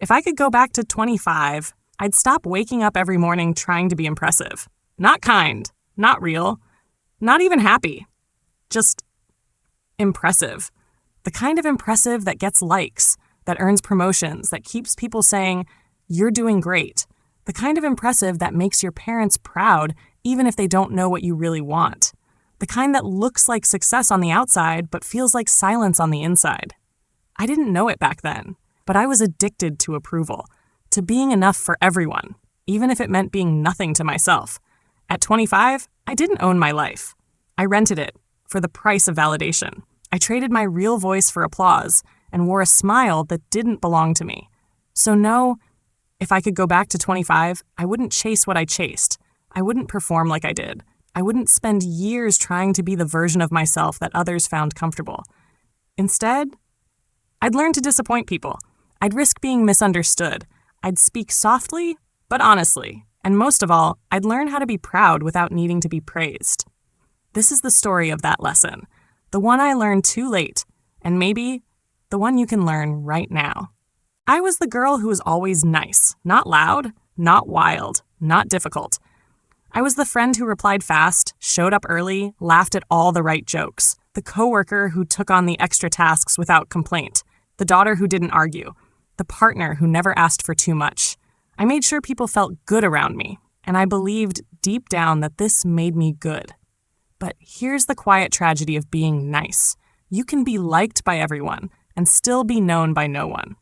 If I could go back to 25, I'd stop waking up every morning trying to be impressive. Not kind, not real, not even happy. Just impressive. The kind of impressive that gets likes, that earns promotions, that keeps people saying, "You're doing great." The kind of impressive that makes your parents proud even if they don't know what you really want. The kind that looks like success on the outside but feels like silence on the inside. I didn't know it back then, but I was addicted to approval, to being enough for everyone, even if it meant being nothing to myself. At 25, I didn't own my life. I rented it for the price of validation. I traded my real voice for applause and wore a smile that didn't belong to me. So no, if I could go back to 25, I wouldn't chase what I chased. I wouldn't perform like I did. I wouldn't spend years trying to be the version of myself that others found comfortable. Instead, I'd learn to disappoint people. I'd risk being misunderstood. I'd speak softly, but honestly. And most of all, I'd learn how to be proud without needing to be praised. This is the story of that lesson. The one I learned too late, and maybe the one you can learn right now. I was the girl who was always nice, not loud, not wild, not difficult. I was the friend who replied fast, showed up early, laughed at all the right jokes, the coworker who took on the extra tasks without complaint, the daughter who didn't argue, the partner who never asked for too much. I made sure people felt good around me, and I believed deep down that this made me good. But here's the quiet tragedy of being nice. You can be liked by everyone and still be known by no one.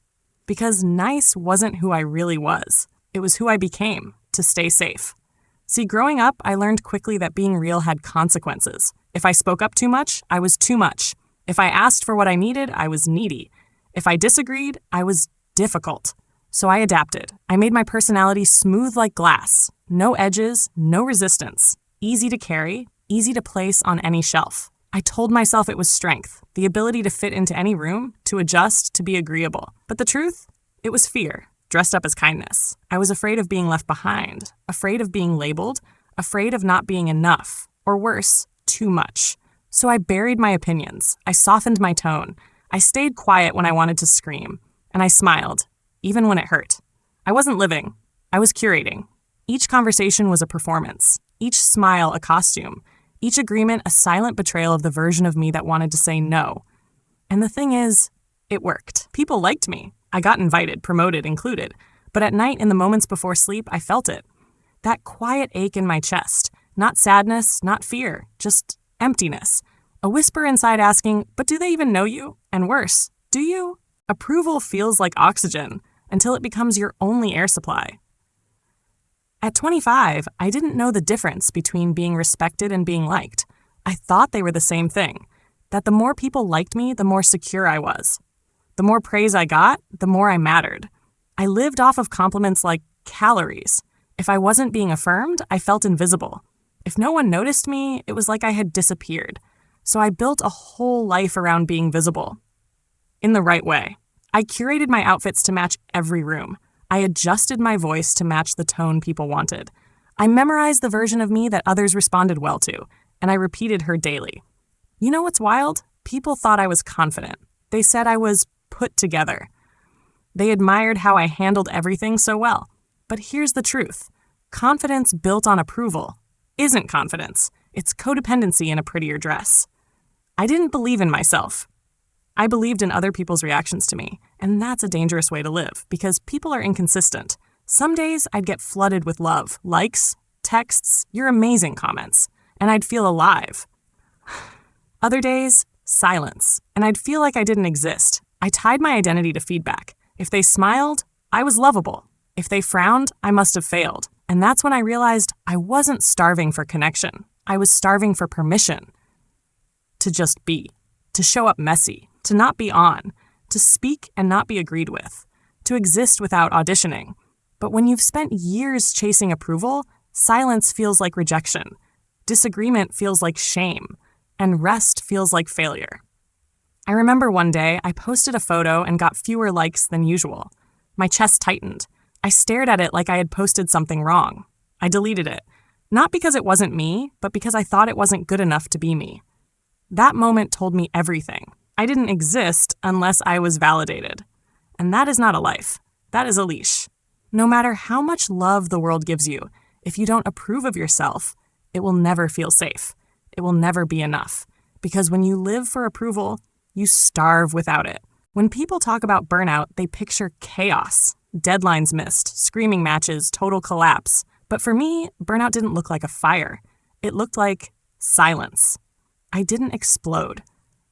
Because nice wasn't who I really was. It was who I became to stay safe. See, growing up, I learned quickly that being real had consequences. If I spoke up too much, I was too much. If I asked for what I needed, I was needy. If I disagreed, I was difficult. So I adapted. I made my personality smooth like glass. No edges, no resistance. Easy to carry, easy to place on any shelf. I told myself it was strength, the ability to fit into any room, to adjust, to be agreeable. But the truth? It was fear, dressed up as kindness. I was afraid of being left behind, afraid of being labeled, afraid of not being enough, or worse, too much. So I buried my opinions. I softened my tone. I stayed quiet when I wanted to scream. And I smiled, even when it hurt. I wasn't living. I was curating. Each conversation was a performance. Each smile a costume. Each agreement a silent betrayal of the version of me that wanted to say no. And the thing is, it worked. People liked me. I got invited, promoted, included. But at night, in the moments before sleep, I felt it. That quiet ache in my chest. Not sadness, not fear, just emptiness. A whisper inside asking, but do they even know you? And worse, do you? Approval feels like oxygen until it becomes your only air supply. At 25, I didn't know the difference between being respected and being liked. I thought they were the same thing, that the more people liked me, the more secure I was. The more praise I got, the more I mattered. I lived off of compliments like calories. If I wasn't being affirmed, I felt invisible. If no one noticed me, it was like I had disappeared. So I built a whole life around being visible. In the right way. I curated my outfits to match every room. I adjusted my voice to match the tone people wanted. I memorized the version of me that others responded well to, and I repeated her daily. You know what's wild? People thought I was confident. They said I was put together. They admired how I handled everything so well. But here's the truth. Confidence built on approval isn't confidence. It's codependency in a prettier dress. I didn't believe in myself. I believed in other people's reactions to me, and that's a dangerous way to live because people are inconsistent. Some days I'd get flooded with love, likes, texts, "You're amazing" comments, and I'd feel alive. Other days, silence, and I'd feel like I didn't exist. I tied my identity to feedback. If they smiled, I was lovable. If they frowned, I must have failed. And that's when I realized I wasn't starving for connection. I was starving for permission to just be, to show up messy, to not be on, to speak and not be agreed with, to exist without auditioning. But when you've spent years chasing approval, silence feels like rejection, disagreement feels like shame, and rest feels like failure. I remember one day I posted a photo and got fewer likes than usual. My chest tightened. I stared at it like I had posted something wrong. I deleted it, not because it wasn't me, but because I thought it wasn't good enough to be me. That moment told me everything. I didn't exist unless I was validated. And that is not a life. that is a leash. No matter how much love the world gives you, if you don't approve of yourself, it will never feel safe. It will never be enough. Because when you live for approval, you starve without it. When people talk about burnout, they picture chaos, deadlines missed, screaming matches, total collapse. But for me, burnout didn't look like a fire. It looked like silence. I didn't explode.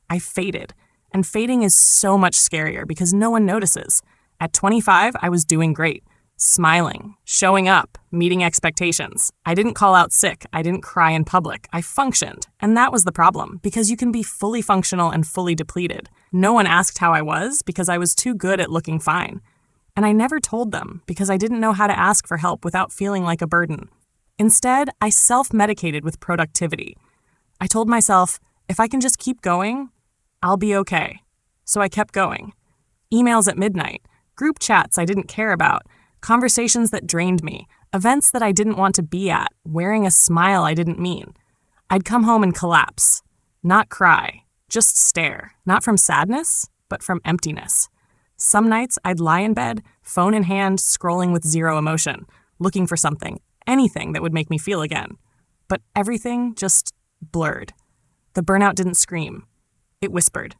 I faded. And fading is so much scarier because no one notices. At 25, I was doing great. Smiling, showing up, meeting expectations. I didn't call out sick. I didn't cry in public. I functioned. And that was the problem, because you can be fully functional and fully depleted. No one asked how I was because I was too good at looking fine. And I never told them because I didn't know how to ask for help without feeling like a burden. Instead, I self-medicated with productivity. I told myself, if I can just keep going, I'll be okay. So I kept going. Emails at midnight, group chats I didn't care about, conversations that drained me, events that I didn't want to be at, wearing a smile I didn't mean. I'd come home and collapse. Not cry, just stare. Not from sadness, but from emptiness. Some nights I'd lie in bed, phone in hand, scrolling with zero emotion, looking for something, anything that would make me feel again. But everything just blurred. The burnout didn't scream. It whispered,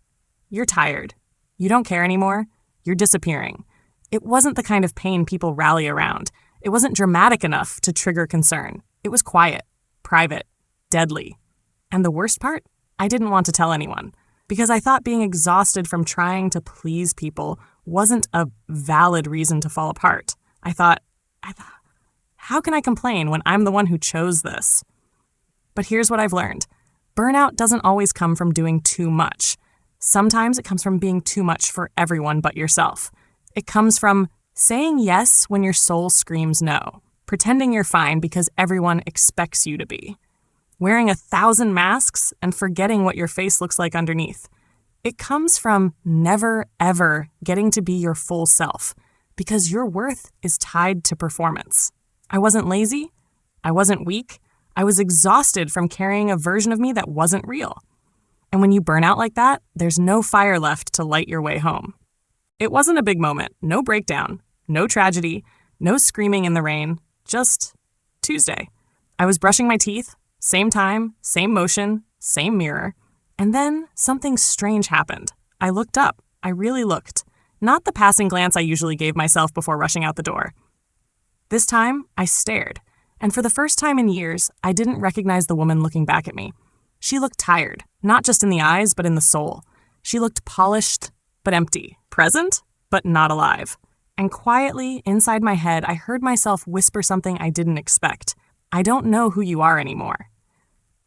"You're tired. You don't care anymore. You're disappearing." It wasn't the kind of pain people rally around. It wasn't dramatic enough to trigger concern. It was quiet, private, deadly. And the worst part? I didn't want to tell anyone, because I thought being exhausted from trying to please people wasn't a valid reason to fall apart. I thought, how can I complain when I'm the one who chose this? But here's what I've learned. Burnout doesn't always come from doing too much. Sometimes it comes from being too much for everyone but yourself. It comes from saying yes when your soul screams no, pretending you're fine because everyone expects you to be, wearing 1,000 masks and forgetting what your face looks like underneath. It comes from never, ever getting to be your full self, because your worth is tied to performance. I wasn't lazy. I wasn't weak. I was exhausted from carrying a version of me that wasn't real. And when you burn out like that, there's no fire left to light your way home. It wasn't a big moment, no breakdown, no tragedy, no screaming in the rain, just Tuesday. I was brushing my teeth, same time, same motion, same mirror, and then something strange happened. I looked up. I really looked. Not the passing glance I usually gave myself before rushing out the door. This time, I stared, and for the first time in years, I didn't recognize the woman looking back at me. She looked tired, not just in the eyes, but in the soul. She looked polished, but empty, present, but not alive. And quietly, inside my head, I heard myself whisper something I didn't expect. I don't know who you are anymore.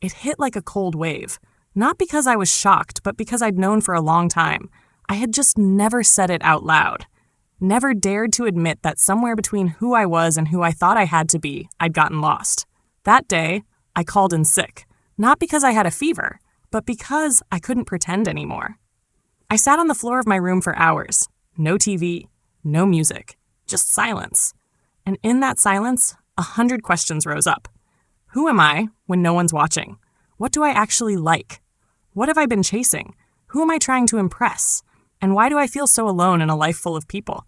It hit like a cold wave, not because I was shocked, but because I'd known for a long time. I had just never said it out loud. Never dared to admit that somewhere between who I was and who I thought I had to be, I'd gotten lost. That day, I called in sick. Not because I had a fever, but because I couldn't pretend anymore. I sat on the floor of my room for hours. No TV, no music, just silence. And in that silence, 100 questions rose up. Who am I when no one's watching? What do I actually like? What have I been chasing? Who am I trying to impress? And why do I feel so alone in a life full of people?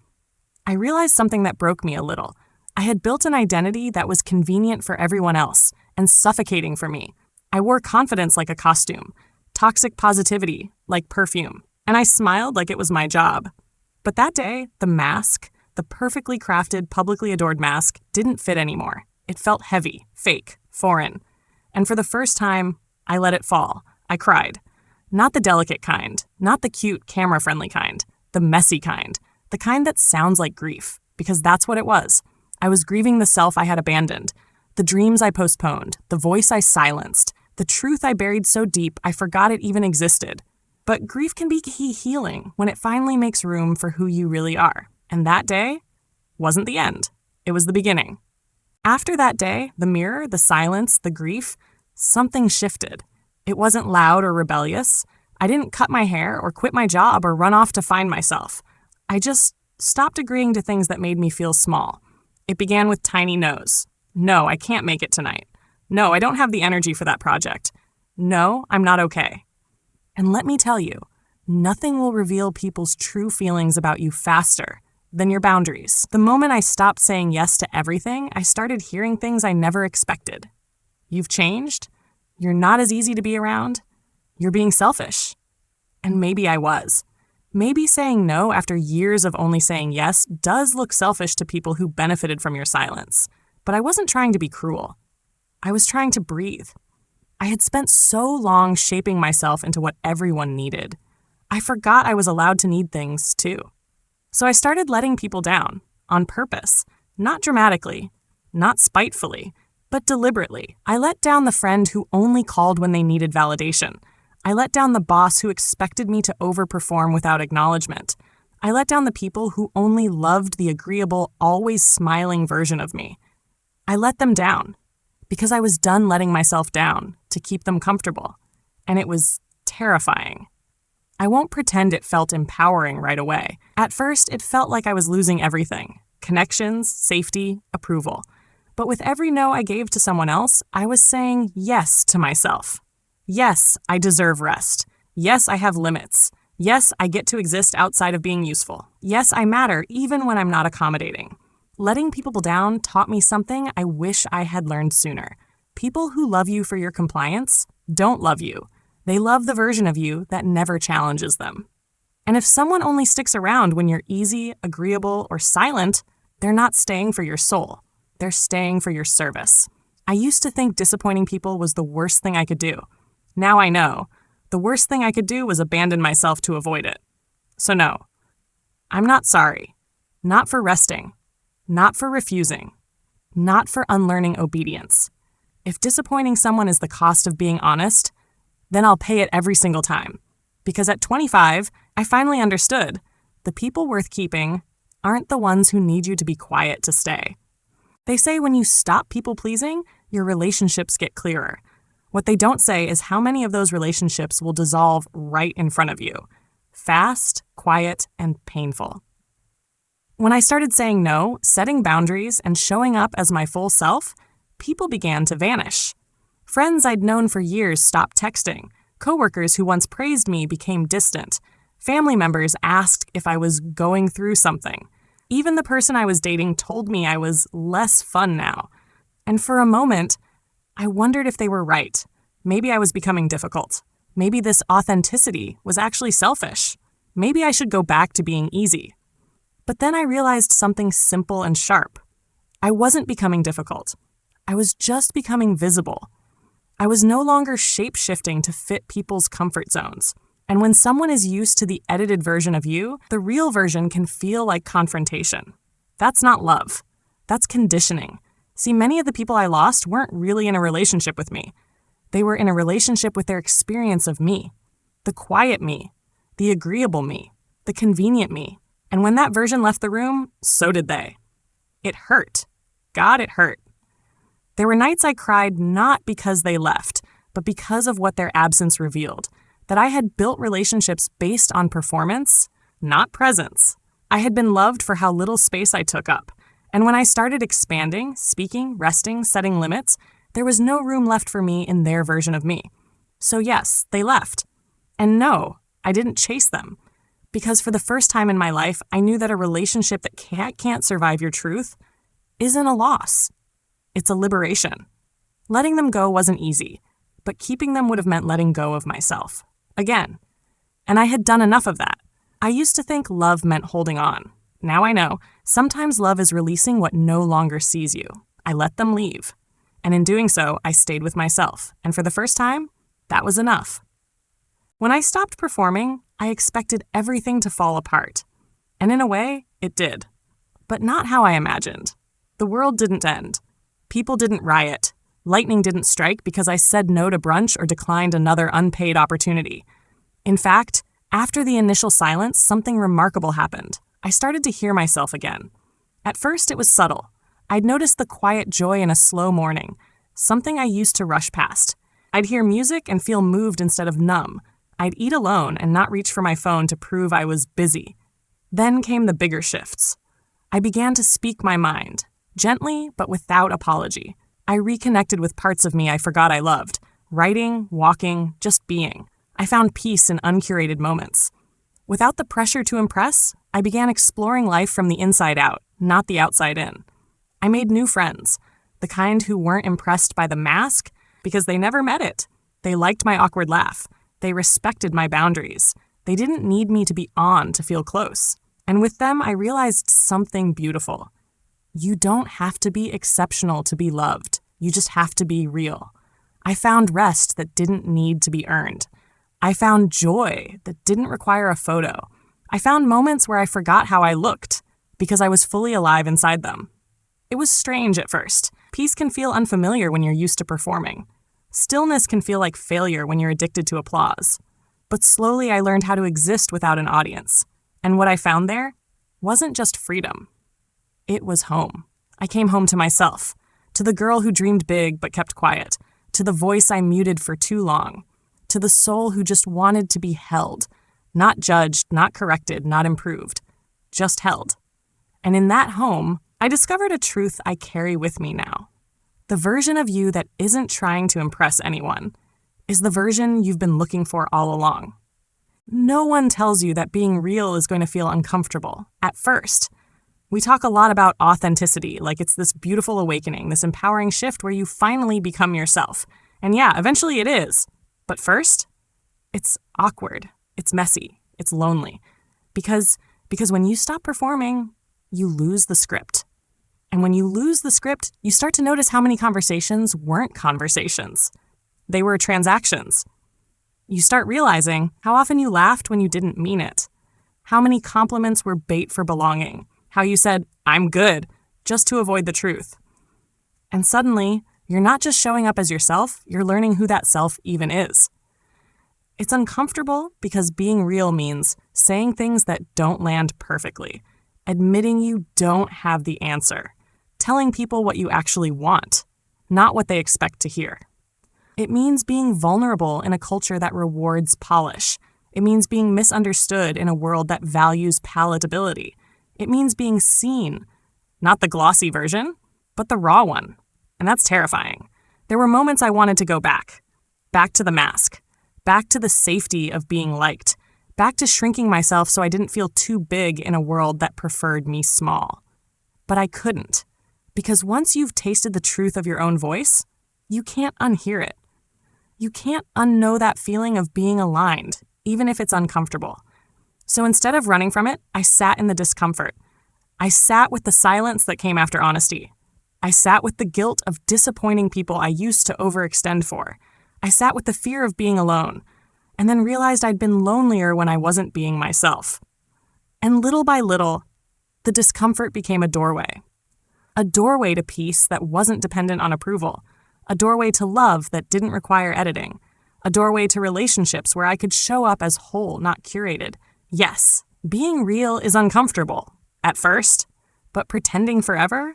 I realized something that broke me a little. I had built an identity that was convenient for everyone else and suffocating for me. I wore confidence like a costume, toxic positivity like perfume, and I smiled like it was my job. But that day, the mask, the perfectly crafted, publicly adored mask, didn't fit anymore. It felt heavy, fake, foreign. And for the first time, I let it fall. I cried. Not the delicate kind, not the cute, camera-friendly kind, the messy kind, the kind that sounds like grief, because that's what it was. I was grieving the self I had abandoned, the dreams I postponed, the voice I silenced, the truth I buried so deep I forgot it even existed. But grief can be healing when it finally makes room for who you really are. And that day wasn't the end. It was the beginning. After that day, the mirror, the silence, the grief, something shifted. It wasn't loud or rebellious. I didn't cut my hair or quit my job or run off to find myself. I just stopped agreeing to things that made me feel small. It began with tiny no's. No, I can't make it tonight. No, I don't have the energy for that project. No, I'm not okay. And let me tell you, nothing will reveal people's true feelings about you faster Then your boundaries. The moment I stopped saying yes to everything, I started hearing things I never expected. You've changed? You're not as easy to be around? You're being selfish. And maybe I was. Maybe saying no after years of only saying yes does look selfish to people who benefited from your silence. But I wasn't trying to be cruel. I was trying to breathe. I had spent so long shaping myself into what everyone needed. I forgot I was allowed to need things, too. So I started letting people down, on purpose, not dramatically, not spitefully, but deliberately. I let down the friend who only called when they needed validation. I let down the boss who expected me to overperform without acknowledgement. I let down the people who only loved the agreeable, always smiling version of me. I let them down because I was done letting myself down to keep them comfortable. And it was terrifying. I won't pretend it felt empowering right away. At first, it felt like I was losing everything: connections, safety, approval. But with every no I gave to someone else, I was saying yes to myself. Yes, I deserve rest. Yes, I have limits. Yes, I get to exist outside of being useful. Yes, I matter even when I'm not accommodating. Letting people down taught me something I wish I had learned sooner. People who love you for your compliance don't love you. They love the version of you that never challenges them. And if someone only sticks around when you're easy, agreeable, or silent, they're not staying for your soul. They're staying for your service. I used to think disappointing people was the worst thing I could do. Now I know. The worst thing I could do was abandon myself to avoid it. So no, I'm not sorry. Not for resting. Not for refusing. Not for unlearning obedience. If disappointing someone is the cost of being honest, then I'll pay it every single time. Because at 25, I finally understood the people worth keeping aren't the ones who need you to be quiet to stay. They say when you stop people-pleasing, your relationships get clearer. What they don't say is how many of those relationships will dissolve right in front of you. Fast, quiet, and painful. When I started saying no, setting boundaries, and showing up as my full self, people began to vanish. Friends I'd known for years stopped texting. Coworkers who once praised me became distant. Family members asked if I was going through something. Even the person I was dating told me I was less fun now. And for a moment, I wondered if they were right. Maybe I was becoming difficult. Maybe this authenticity was actually selfish. Maybe I should go back to being easy. But then I realized something simple and sharp. I wasn't becoming difficult. I was just becoming visible. I was no longer shape-shifting to fit people's comfort zones. And when someone is used to the edited version of you, the real version can feel like confrontation. That's not love. That's conditioning. See, many of the people I lost weren't really in a relationship with me. They were in a relationship with their experience of me. The quiet me, the agreeable me, the convenient me. And when that version left the room, so did they. It hurt. God, it hurt. There were nights I cried not because they left, but because of what their absence revealed. That I had built relationships based on performance, not presence. I had been loved for how little space I took up. And when I started expanding, speaking, resting, setting limits, there was no room left for me in their version of me. So yes, they left. And no, I didn't chase them. Because for the first time in my life, I knew that a relationship that can't survive your truth isn't a loss. It's a liberation. Letting them go wasn't easy, but keeping them would have meant letting go of myself. Again. And I had done enough of that. I used to think love meant holding on. Now I know, sometimes love is releasing what no longer sees you. I let them leave. And in doing so, I stayed with myself. And for the first time, that was enough. When I stopped performing, I expected everything to fall apart. And in a way, it did. But not how I imagined. The world didn't end. People didn't riot. Lightning didn't strike because I said no to brunch or declined another unpaid opportunity. In fact, after the initial silence, something remarkable happened. I started to hear myself again. At first, it was subtle. I'd noticed the quiet joy in a slow morning, something I used to rush past. I'd hear music and feel moved instead of numb. I'd eat alone and not reach for my phone to prove I was busy. Then came the bigger shifts. I began to speak my mind, gently but without apology. I reconnected with parts of me I forgot I loved, writing, walking, just being. I found peace in uncurated moments. Without the pressure to impress, I began exploring life from the inside out, not the outside in. I made new friends, the kind who weren't impressed by the mask because they never met it. They liked my awkward laugh. They respected my boundaries. They didn't need me to be on to feel close. And with them, I realized something beautiful. You don't have to be exceptional to be loved. You just have to be real. I found rest that didn't need to be earned. I found joy that didn't require a photo. I found moments where I forgot how I looked because I was fully alive inside them. It was strange at first. Peace can feel unfamiliar when you're used to performing. Stillness can feel like failure when you're addicted to applause. But slowly I learned how to exist without an audience. And what I found there wasn't just freedom. It was home. I came home to myself, to the girl who dreamed big but kept quiet, to the voice I muted for too long, to the soul who just wanted to be held, not judged, not corrected, not improved, just held. And in that home, I discovered a truth I carry with me now. The version of you that isn't trying to impress anyone is the version you've been looking for all along. No one tells you that being real is going to feel uncomfortable at first. We talk a lot about authenticity, like it's this beautiful awakening, this empowering shift where you finally become yourself. And yeah, eventually it is. But first, it's awkward, it's messy, it's lonely. Because when you stop performing, you lose the script. And when you lose the script, you start to notice how many conversations weren't conversations. They were transactions. You start realizing how often you laughed when you didn't mean it. How many compliments were bait for belonging. How you said, "I'm good," just to avoid the truth. And suddenly, you're not just showing up as yourself, you're learning who that self even is. It's uncomfortable because being real means saying things that don't land perfectly, admitting you don't have the answer, telling people what you actually want, not what they expect to hear. It means being vulnerable in a culture that rewards polish. It means being misunderstood in a world that values palatability. It means being seen, not the glossy version, but the raw one. And that's terrifying. There were moments I wanted to go back to the mask, back to the safety of being liked, back to shrinking myself so I didn't feel too big in a world that preferred me small. But I couldn't, because once you've tasted the truth of your own voice, you can't unhear it. You can't unknow that feeling of being aligned, even if it's uncomfortable. So instead of running from it, I sat in the discomfort. I sat with the silence that came after honesty. I sat with the guilt of disappointing people I used to overextend for. I sat with the fear of being alone, and then realized I'd been lonelier when I wasn't being myself. And little by little, the discomfort became a doorway. A doorway to peace that wasn't dependent on approval. A doorway to love that didn't require editing. A doorway to relationships where I could show up as whole, not curated. Yes, being real is uncomfortable at first, but pretending forever?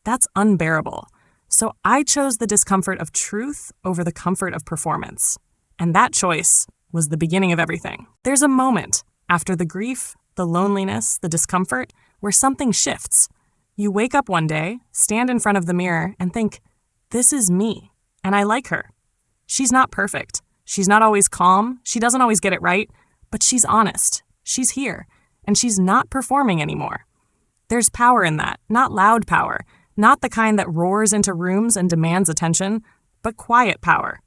That's unbearable. So I chose the discomfort of truth over the comfort of performance. And that choice was the beginning of everything. There's a moment after the grief, the loneliness, the discomfort, where something shifts. You wake up one day, stand in front of the mirror, and think, this is me, and I like her. She's not perfect. She's not always calm. She doesn't always get it right, but she's honest. She's here, and she's not performing anymore. There's power in that, not loud power, not the kind that roars into rooms and demands attention, but quiet power.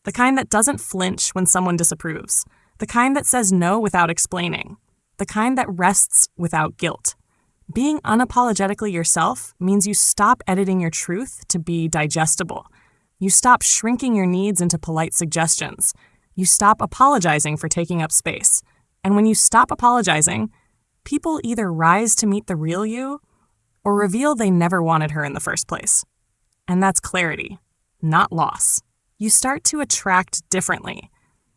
The kind that doesn't flinch when someone disapproves. The kind that says no without explaining. The kind that rests without guilt. Being unapologetically yourself means you stop editing your truth to be digestible. You stop shrinking your needs into polite suggestions. You stop apologizing for taking up space. And when you stop apologizing, people either rise to meet the real you or reveal they never wanted her in the first place. And that's clarity, not loss. You start to attract differently.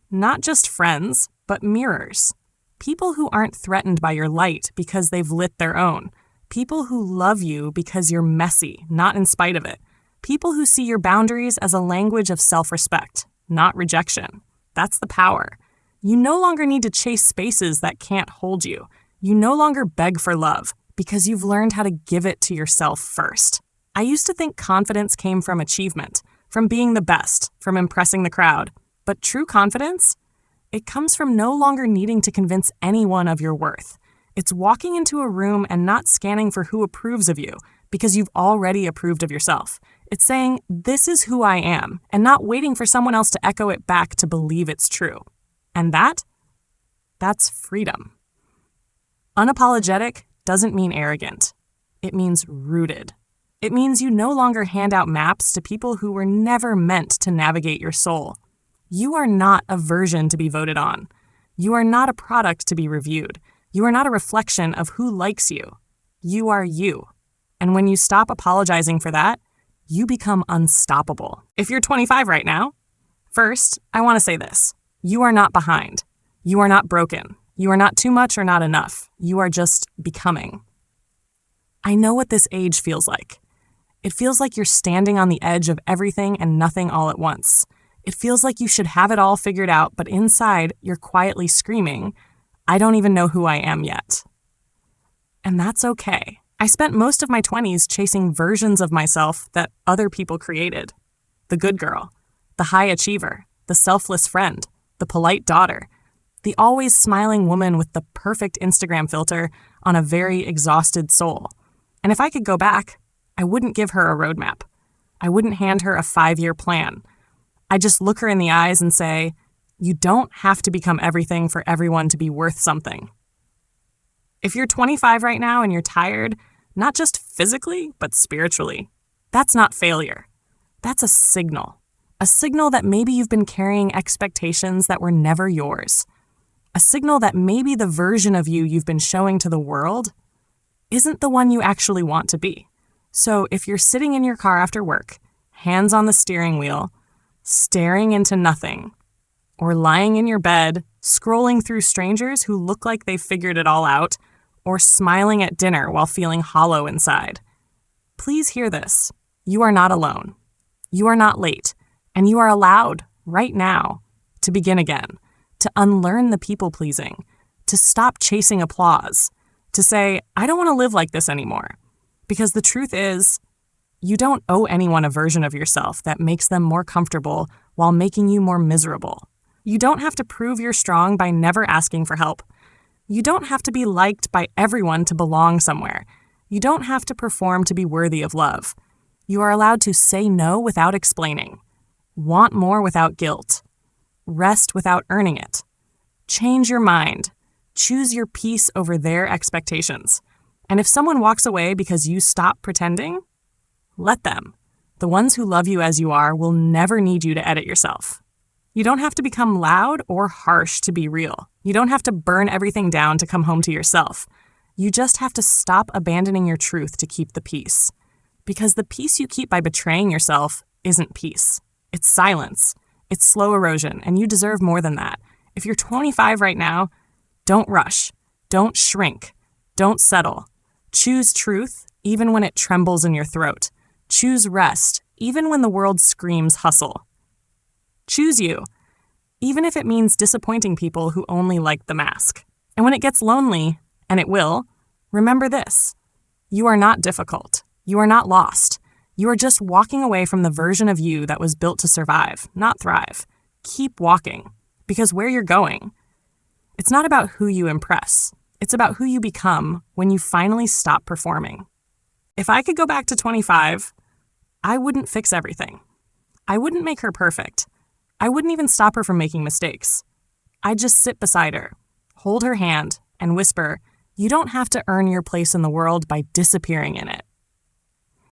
Not just friends, but mirrors. People who aren't threatened by your light because they've lit their own. People who love you because you're messy, not in spite of it. People who see your boundaries as a language of self-respect, not rejection. That's the power. You no longer need to chase spaces that can't hold you. You no longer beg for love because you've learned how to give it to yourself first. I used to think confidence came from achievement, from being the best, from impressing the crowd. But true confidence? It comes from no longer needing to convince anyone of your worth. It's walking into a room and not scanning for who approves of you, because you've already approved of yourself. It's saying, this is who I am, and not waiting for someone else to echo it back to believe it's true. And that's freedom. Unapologetic doesn't mean arrogant. It means rooted. It means you no longer hand out maps to people who were never meant to navigate your soul. You are not a version to be voted on. You are not a product to be reviewed. You are not a reflection of who likes you. You are you. And when you stop apologizing for that, you become unstoppable. If you're 25 right now, first, I want to say this. You are not behind. You are not broken. You are not too much or not enough. You are just becoming. I know what this age feels like. It feels like you're standing on the edge of everything and nothing all at once. It feels like you should have it all figured out, but inside, you're quietly screaming, I don't even know who I am yet. And that's okay. I spent most of my 20s chasing versions of myself that other people created. The good girl, the high achiever, the selfless friend, the polite daughter, the always smiling woman with the perfect Instagram filter on a very exhausted soul. And if I could go back, I wouldn't give her a roadmap. I wouldn't hand her a 5-year plan. I'd just look her in the eyes and say, you don't have to become everything for everyone to be worth something. If you're 25 right now and you're tired, not just physically, but spiritually, that's not failure. That's a signal that maybe you've been carrying expectations that were never yours. A signal that maybe the version of you you've been showing to the world isn't the one you actually want to be. So if you're sitting in your car after work, hands on the steering wheel, staring into nothing, or lying in your bed, scrolling through strangers who look like they've figured it all out, or smiling at dinner while feeling hollow inside, please hear this. You are not alone. You are not late, and you are allowed, right now, to begin again, to unlearn the people-pleasing, to stop chasing applause, to say, I don't want to live like this anymore. Because the truth is, you don't owe anyone a version of yourself that makes them more comfortable while making you more miserable. You don't have to prove you're strong by never asking for help. You don't have to be liked by everyone to belong somewhere. You don't have to perform to be worthy of love. You are allowed to say no without explaining, want more without guilt, rest without earning it, change your mind, choose your peace over their expectations. And if someone walks away because you stop pretending, let them. The ones who love you as you are will never need you to edit yourself. You don't have to become loud or harsh to be real. You don't have to burn everything down to come home to yourself. You just have to stop abandoning your truth to keep the peace. Because the peace you keep by betraying yourself isn't peace. It's silence. It's slow erosion, and you deserve more than that. If you're 25 right now, don't rush. Don't shrink. Don't settle. Choose truth, even when it trembles in your throat. Choose rest, even when the world screams hustle. Choose you, even if it means disappointing people who only like the mask. And when it gets lonely, and it will, remember this. You are not difficult. You are not lost. You are just walking away from the version of you that was built to survive, not thrive. Keep walking, because where you're going, it's not about who you impress. It's about who you become when you finally stop performing. If I could go back to 25, I wouldn't fix everything. I wouldn't make her perfect. I wouldn't even stop her from making mistakes. I'd just sit beside her, hold her hand, and whisper, you don't have to earn your place in the world by disappearing in it.